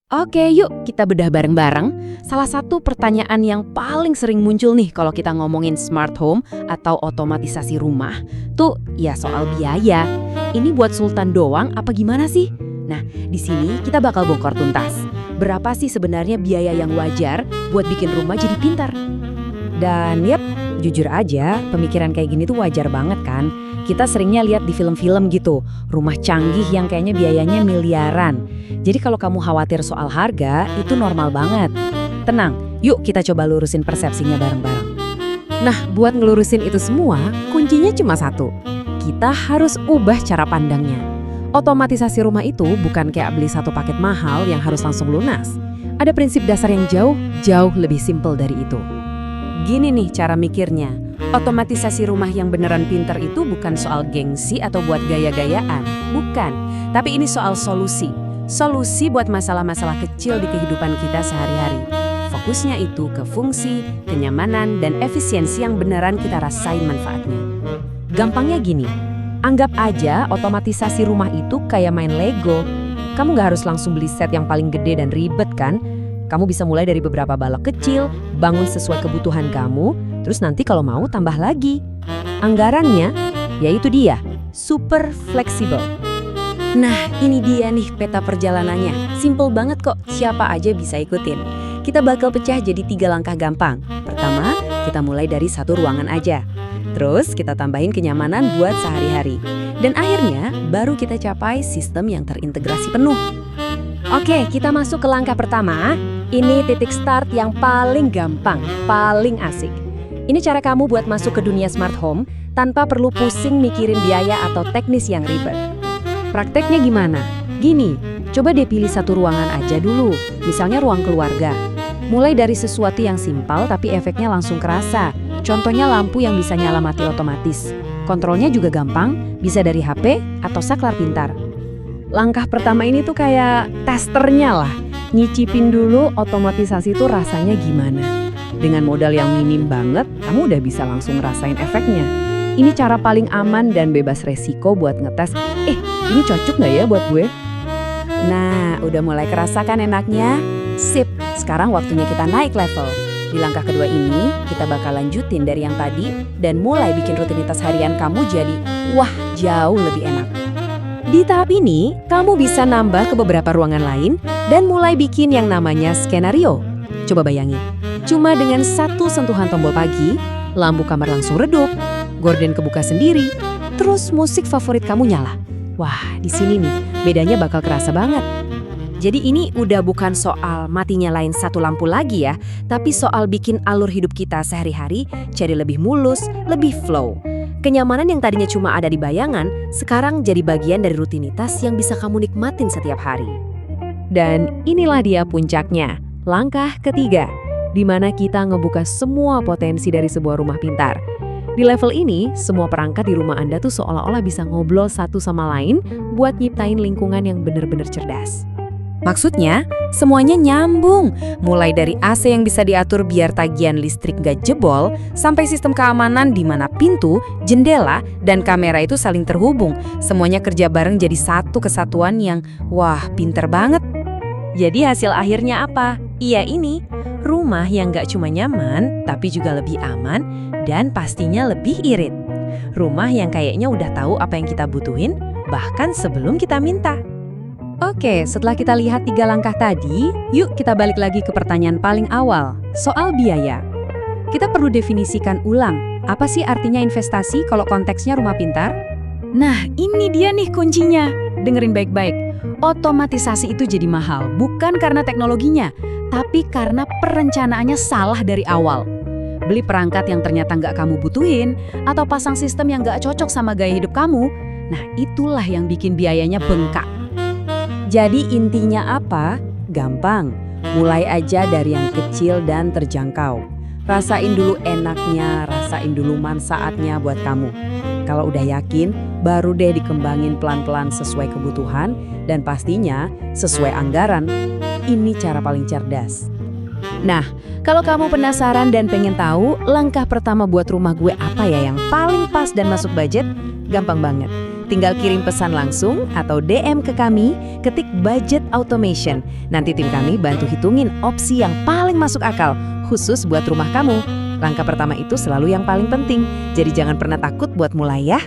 Oke, yuk kita bedah bareng-bareng. Salah satu pertanyaan yang paling sering muncul nih kalau kita ngomongin smart home atau otomatisasi rumah, tuh ya soal biaya. Ini buat Sultan doang apa gimana sih? Nah, di sini kita bakal bongkar tuntas. Berapa sih sebenarnya biaya yang wajar buat bikin rumah jadi pintar? Dan yep, jujur aja, pemikiran kayak gini tuh wajar banget kan? Kita seringnya lihat di film-film gitu, rumah canggih yang kayaknya biayanya miliaran. Jadi kalau kamu khawatir soal harga, itu normal banget. Tenang, yuk kita coba lurusin persepsinya bareng-bareng. Nah, buat ngelurusin itu semua, kuncinya cuma satu. Kita harus ubah cara pandangnya. Otomatisasi rumah itu bukan kayak beli satu paket mahal yang harus langsung lunas. Ada prinsip dasar yang jauh lebih simpel dari itu. Gini nih cara mikirnya, otomatisasi rumah yang beneran pinter itu bukan soal gengsi atau buat gaya-gayaan. Bukan, tapi ini soal solusi. Solusi buat masalah-masalah kecil di kehidupan kita sehari-hari. Fokusnya itu ke fungsi, kenyamanan, dan efisiensi yang beneran kita rasain manfaatnya. Gampangnya gini, anggap aja otomatisasi rumah itu kayak main Lego. Kamu nggak harus langsung beli set yang paling gede dan ribet kan? Kamu bisa mulai dari beberapa balok kecil, bangun sesuai kebutuhan kamu, terus nanti kalau mau tambah lagi. Anggarannya, yaitu dia, super fleksibel. Nah, ini dia nih peta perjalanannya. Simple banget kok, siapa aja bisa ikutin. Kita bakal pecah jadi 3 langkah gampang. Pertama, kita mulai dari satu ruangan aja. Terus kita tambahin kenyamanan buat sehari-hari. Dan akhirnya, baru kita capai sistem yang terintegrasi penuh. Oke, kita masuk ke langkah pertama. Ini titik start yang paling gampang, paling asik. Ini cara kamu buat masuk ke dunia smart home tanpa perlu pusing mikirin biaya atau teknis yang ribet. Prakteknya gimana? Gini, coba deh pilih satu ruangan aja dulu, misalnya ruang keluarga. Mulai dari sesuatu yang simpel tapi efeknya langsung kerasa. Contohnya lampu yang bisa nyala mati otomatis. Kontrolnya juga gampang, bisa dari HP atau saklar pintar. Langkah pertama ini tuh kayak testernya lah. Nyicipin dulu otomatisasi itu rasanya gimana. Dengan modal yang minim banget, kamu udah bisa langsung ngerasain efeknya. Ini cara paling aman dan bebas resiko buat ngetes, ini cocok nggak ya buat gue? Nah, udah mulai kerasa kan enaknya? Sip, sekarang waktunya kita naik level. Di langkah kedua ini, kita bakal lanjutin dari yang tadi dan mulai bikin rutinitas harian kamu jadi, wah, jauh lebih enak. Di tahap ini, kamu bisa nambah ke beberapa ruangan lain dan mulai bikin yang namanya skenario. Coba bayangin, cuma dengan satu sentuhan tombol pagi, lampu kamar langsung redup, gorden kebuka sendiri, terus musik favorit kamu nyala. Wah, di sini nih, bedanya bakal kerasa banget. Jadi ini udah bukan soal mati nyalain satu lampu lagi ya, tapi soal bikin alur hidup kita sehari-hari jadi lebih mulus, lebih flow. Kenyamanan yang tadinya cuma ada di bayangan, sekarang jadi bagian dari rutinitas yang bisa kamu nikmatin setiap hari. Dan inilah dia puncaknya, langkah ketiga, di mana kita ngebuka semua potensi dari sebuah rumah pintar. Di level ini, semua perangkat di rumah Anda tuh seolah-olah bisa ngobrol satu sama lain buat nyiptain lingkungan yang benar-benar cerdas. Maksudnya, semuanya nyambung. Mulai dari AC yang bisa diatur biar tagihan listrik gak jebol, sampai sistem keamanan di mana pintu, jendela, dan kamera itu saling terhubung. Semuanya kerja bareng jadi satu kesatuan yang, wah, pinter banget. Jadi hasil akhirnya apa? Iya ini, rumah yang gak cuma nyaman, tapi juga lebih aman, dan pastinya lebih irit. Rumah yang kayaknya udah tahu apa yang kita butuhin, bahkan sebelum kita minta. Oke, setelah kita lihat 3 langkah tadi, yuk kita balik lagi ke pertanyaan paling awal, soal biaya. Kita perlu definisikan ulang, apa sih artinya investasi kalau konteksnya rumah pintar? Nah, ini dia nih kuncinya. Dengerin baik-baik. Otomatisasi itu jadi mahal, bukan karena teknologinya, tapi karena perencanaannya salah dari awal. Beli perangkat yang ternyata nggak kamu butuhin, atau pasang sistem yang nggak cocok sama gaya hidup kamu, nah itulah yang bikin biayanya bengkak. Jadi intinya apa? Gampang, mulai aja dari yang kecil dan terjangkau. Rasain dulu enaknya, rasain dulu manfaatnya buat kamu. Kalau udah yakin, baru deh dikembangin pelan-pelan sesuai kebutuhan dan pastinya sesuai anggaran. Ini cara paling cerdas. Nah, kalau kamu penasaran dan pengen tahu langkah pertama buat rumah gue apa ya yang paling pas dan masuk budget, gampang banget. Tinggal kirim pesan langsung atau DM ke kami, ketik budget automation. Nanti tim kami bantu hitungin opsi yang paling masuk akal, khusus buat rumah kamu. Langkah pertama itu selalu yang paling penting, jadi jangan pernah takut buat mulai ya.